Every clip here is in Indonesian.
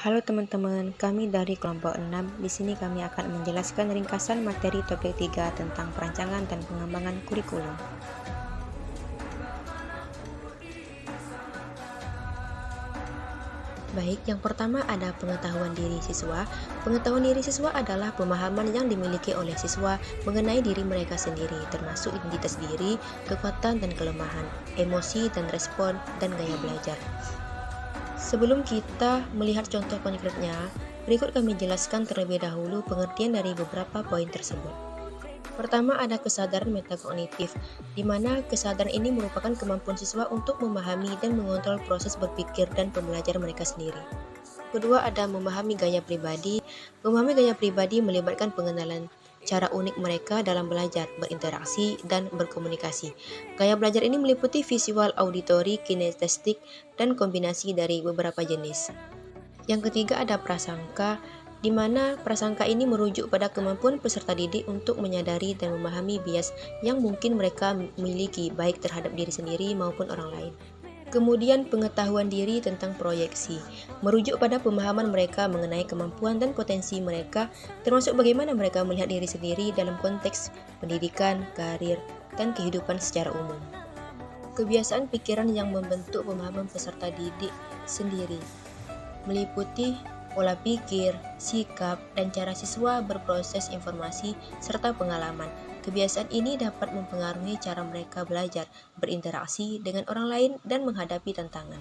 Halo teman-teman, kami dari kelompok 6. Di sini kami akan menjelaskan ringkasan materi topik 3 tentang perancangan dan pengembangan kurikulum. Baik, yang pertama ada pengetahuan diri siswa. Pengetahuan diri siswa adalah pemahaman yang dimiliki oleh siswa mengenai diri mereka sendiri, termasuk identitas diri, kekuatan dan kelemahan, emosi dan respon, dan gaya belajar. Sebelum kita melihat contoh konkretnya, berikut kami jelaskan terlebih dahulu pengertian dari beberapa poin tersebut. Pertama ada kesadaran metakognitif, di mana kesadaran ini merupakan kemampuan siswa untuk memahami dan mengontrol proses berpikir dan pembelajaran mereka sendiri. Kedua ada memahami gaya pribadi. Memahami gaya pribadi melibatkan pengenalan cara unik mereka dalam belajar, berinteraksi, dan berkomunikasi. Gaya belajar ini meliputi visual, auditori, kinestetik, dan kombinasi dari beberapa jenis. Yang ketiga ada prasangka, di mana prasangka ini merujuk pada kemampuan peserta didik untuk menyadari dan memahami bias yang mungkin mereka miliki baik terhadap diri sendiri maupun orang lain. Kemudian pengetahuan diri tentang proyeksi, merujuk pada pemahaman mereka mengenai kemampuan dan potensi mereka, termasuk bagaimana mereka melihat diri sendiri dalam konteks pendidikan, karir, dan kehidupan secara umum. Kebiasaan pikiran yang membentuk pemahaman peserta didik sendiri meliputi pola pikir, sikap, dan cara siswa berproses informasi, serta pengalaman. Kebiasaan ini dapat mempengaruhi cara mereka belajar, berinteraksi dengan orang lain, dan menghadapi tantangan.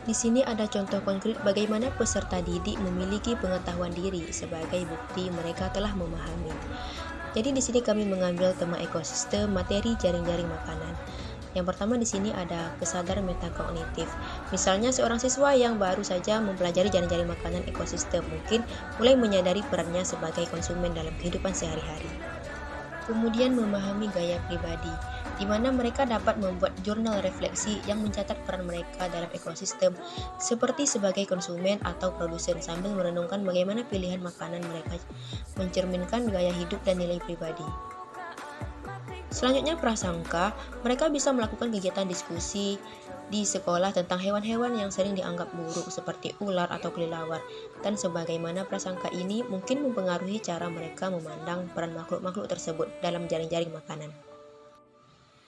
Di sini ada contoh konkret bagaimana peserta didik memiliki pengetahuan diri sebagai bukti mereka telah memahami. Jadi di sini kami mengambil tema ekosistem materi jaring-jaring makanan. Yang pertama di sini ada kesadaran metakognitif. Misalnya seorang siswa yang baru saja mempelajari jaring-jaring makanan ekosistem mungkin mulai menyadari perannya sebagai konsumen dalam kehidupan sehari-hari. Kemudian memahami gaya pribadi, di mana mereka dapat membuat jurnal refleksi yang mencatat peran mereka dalam ekosistem, seperti sebagai konsumen atau produsen sambil merenungkan bagaimana pilihan makanan mereka mencerminkan gaya hidup dan nilai pribadi. Selanjutnya prasangka, mereka bisa melakukan kegiatan diskusi di sekolah tentang hewan-hewan yang sering dianggap buruk seperti ular atau kelelawar, dan sebagaimana prasangka ini mungkin mempengaruhi cara mereka memandang peran makhluk-makhluk tersebut dalam jaring-jaring makanan.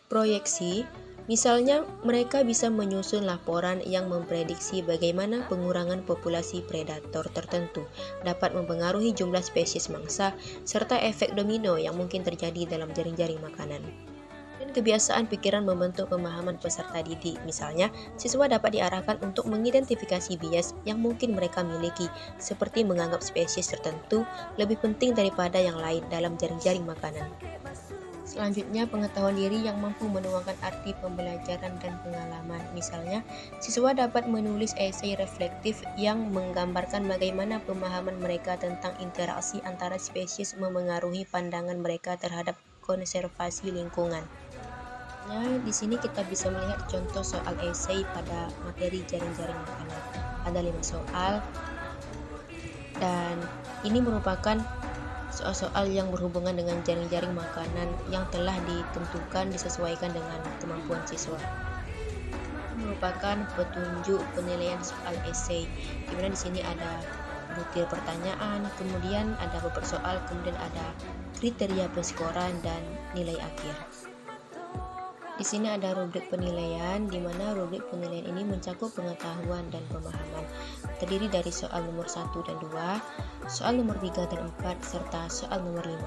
Proyeksi, misalnya mereka bisa menyusun laporan yang memprediksi bagaimana pengurangan populasi predator tertentu dapat mempengaruhi jumlah spesies mangsa serta efek domino yang mungkin terjadi dalam jaring-jaring makanan. Dan kebiasaan pikiran membentuk pemahaman peserta didik, misalnya siswa dapat diarahkan untuk mengidentifikasi bias yang mungkin mereka miliki, seperti menganggap spesies tertentu lebih penting daripada yang lain dalam jaring-jaring makanan. Selanjutnya, pengetahuan diri yang mampu menuangkan arti pembelajaran dan pengalaman. Misalnya, siswa dapat menulis esai reflektif yang menggambarkan bagaimana pemahaman mereka tentang interaksi antara spesies memengaruhi pandangan mereka terhadap konservasi lingkungan. Nah, di sini kita bisa melihat contoh soal esai pada materi jaring-jaring makanan. Ada 5 soal, dan ini merupakan soal-soal yang berhubungan dengan jaring-jaring makanan yang telah ditentukan disesuaikan dengan kemampuan siswa. Merupakan petunjuk penilaian soal esai, di mana di sini ada butir pertanyaan, kemudian ada beberapa soal, kemudian ada kriteria penskoran dan nilai akhir. Di sini ada rubrik penilaian, di mana rubrik penilaian ini mencakup pengetahuan dan pemahaman. Terdiri dari soal nomor 1 dan 2, soal nomor 3 dan 4, serta soal nomor 5.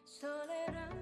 Soleram,